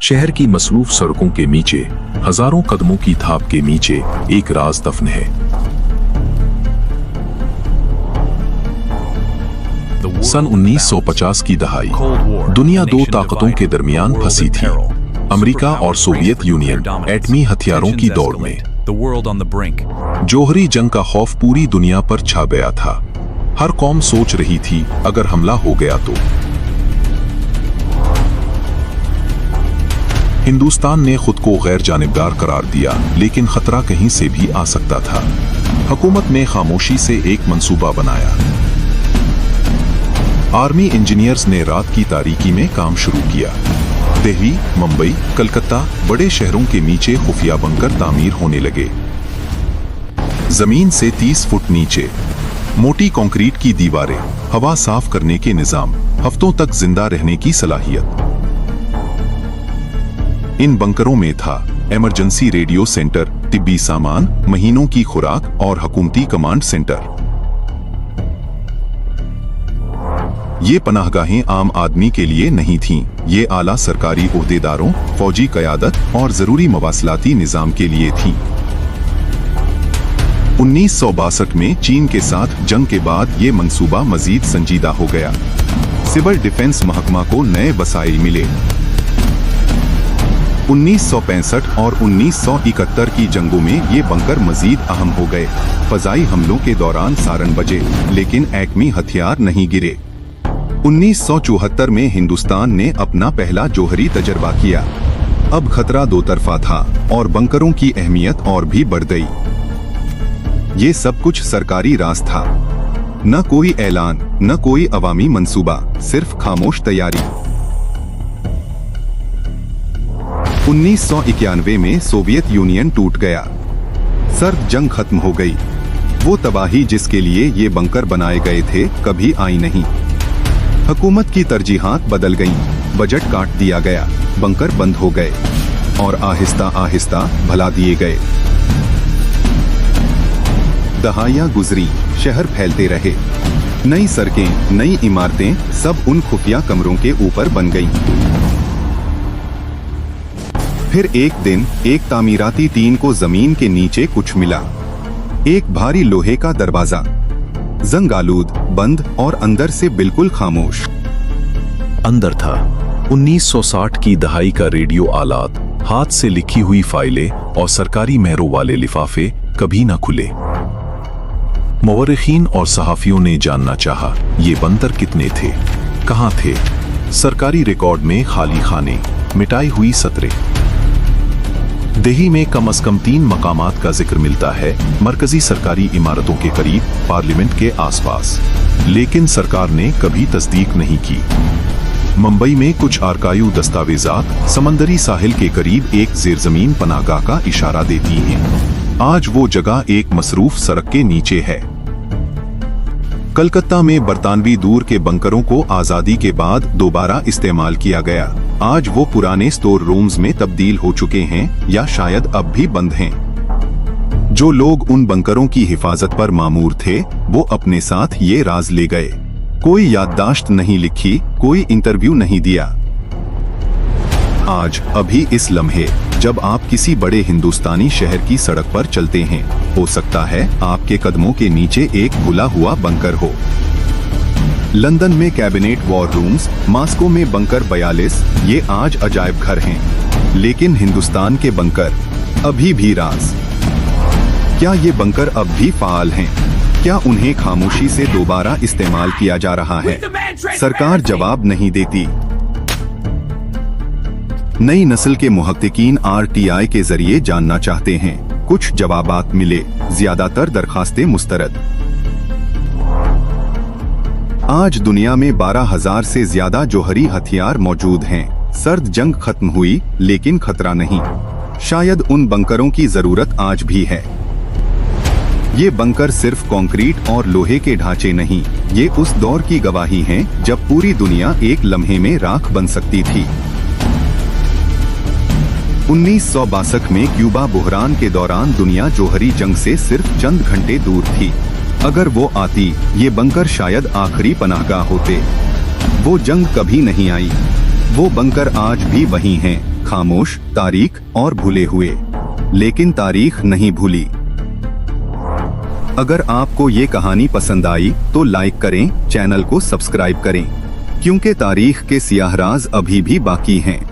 शहर की मसरूफ सड़कों के नीचे, हजारों कदमों की थाप के नीचे एक राज दफन है। सन 1950 की दहाई दुनिया दो ताकतों के दरमियान फंसी थी, अमेरिका और सोवियत यूनियन एटमी हथियारों की दौड़ में। जौहरी जंग का खौफ पूरी दुनिया पर छा गया था। हर कौम सोच रही थी अगर हमला हो गया तो। हिंदुस्तान ने खुद को गैर जानिबदार करार दिया, लेकिन खतरा कहीं से भी आ सकता था। हुकूमत ने खामोशी से एक मंसूबा बनाया। आर्मी इंजीनियर्स ने रात की तारीकी में काम शुरू किया। दिल्ली, मुंबई, कलकत्ता बड़े शहरों के नीचे खुफिया बंकर तामीर होने लगे। जमीन से 30 फुट नीचे मोटी कंक्रीट की दीवारें, हवा साफ करने के निजाम, हफ्तों तक जिंदा रहने की सलाहियत। इन बंकरों में था इमरजेंसी रेडियो सेंटर, तिब्बी सामान, महीनों की खुराक और हुकूमती कमांड सेंटर। ये पनाहगाहें आम आदमी के लिए नहीं थीं, ये आला सरकारी ओहदेदारों, फौजी क़यादत और जरूरी मवासलाती निजाम के लिए थीं। 1962 में चीन के साथ जंग के बाद ये मंसूबा मजीद संजीदा हो गया। सिविल डिफेंस महकमा को नए वसाइल मिले। 1965 और 1971 की जंगों में ये बंकर मजीद अहम हो गए। फजाई हमलों के दौरान सारन बजे, लेकिन एटमी हथियार नहीं गिरे। 1974 में हिंदुस्तान ने अपना पहला जौहरी तजर्बा किया। अब खतरा दो तरफा था और बंकरों की अहमियत और भी बढ़ गई। ये सब कुछ सरकारी राज था। न कोई ऐलान, न कोई अवामी मंसूबा, सिर्फ खामोश तैयारी। 1991 में सोवियत यूनियन टूट गया। सर्द जंग खत्म हो गई। वो तबाही जिसके लिए ये बंकर बनाए गए थे कभी आई नहीं। हुकूमत की तरजीहात बदल गईं, बजट काट दिया गया, बंकर बंद हो गए और आहिस्ता आहिस्ता भला दिए गए। दहाइयां गुजरी, शहर फैलते रहे। नई सड़कें, नई इमारतें, सब उन खुफिया कमरों के ऊपर बन गईं। फिर एक दिन एक तामीराती टीम को जमीन के नीचे कुछ मिला। एक भारी लोहे का दरवाजा, जंग-आलूद, बंद और अंदर से बिल्कुल खामोश। अंदर था 1960 की दहाई का रेडियो आलात, हाथ से लिखी हुई फाइलें और सरकारी मेहरों वाले लिफाफे कभी न खुले। मुवर्रिखीन और सहाफियों ने जानना चाहा, ये बंदर कितने थे, कहां थे। सरकारी रिकॉर्ड में खाली खाने, मिटाई हुई सतरें। दिल्ली में कम से कम 3 मकामात का जिक्र मिलता है, मरकजी सरकारी इमारतों के करीब, पार्लियामेंट के आसपास, लेकिन सरकार ने कभी तस्दीक नहीं की। मुंबई में कुछ आर्काइव दस्तावेजात समंदरी साहिल के करीब एक जेरजमीन पनाहगाह का इशारा देती हैं। आज वो जगह एक मसरूफ सड़क के नीचे है। कलकत्ता में बरतानवी दूर के बंकरों को आजादी के बाद दोबारा इस्तेमाल किया गया। आज वो पुराने स्टोर रूम्स में तब्दील हो चुके हैं या शायद अब भी बंद हैं। जो लोग उन बंकरों की हिफाजत पर मामूर थे, वो अपने साथ ये राज ले गए। कोई याददाश्त नहीं लिखी, कोई इंटरव्यू नहीं दिया। आज अभी इस लम्हे जब आप किसी बड़े हिंदुस्तानी शहर की सड़क पर चलते हैं, हो सकता है आपके कदमों के नीचे एक भुला हुआ बंकर हो। लंदन में कैबिनेट वॉर रूम्स, मॉस्को में बंकर 42, ये आज अजायब घर हैं। लेकिन हिंदुस्तान के बंकर अभी भी राज। क्या ये बंकर अब भी फाल हैं? क्या उन्हें खामोशी से दोबारा इस्तेमाल किया जा रहा है? सरकार जवाब नहीं देती। नई नस्ल के मुहक्किकीन RTI के जरिए जानना चाहते हैं। कुछ जवाबात मिले, ज्यादातर दरखास्तें मुस्तरद। आज दुनिया में 12,000 से ज्यादा जौहरी हथियार मौजूद हैं। सर्द जंग खत्म हुई, लेकिन खतरा नहीं। शायद उन बंकरों की जरूरत आज भी है। ये बंकर सिर्फ कंक्रीट और लोहे के ढांचे नहीं, ये उस दौर की गवाही हैं जब पूरी दुनिया एक लम्हे में राख बन सकती थी। 1962 में क्यूबा बुहरान के दौरान दुनिया जौहरी जंग से सिर्फ चंद घंटे दूर थी। अगर वो आती, ये बंकर शायद आखिरी पनाहगाह होते। वो जंग कभी नहीं आई। वो बंकर आज भी वही हैं, खामोश, तारीख और भूले हुए। लेकिन तारीख नहीं भूली। अगर आपको ये कहानी पसंद आई तो लाइक करें, चैनल को सब्सक्राइब करें, क्योंकि तारीख के सियाह राज अभी भी बाकी हैं।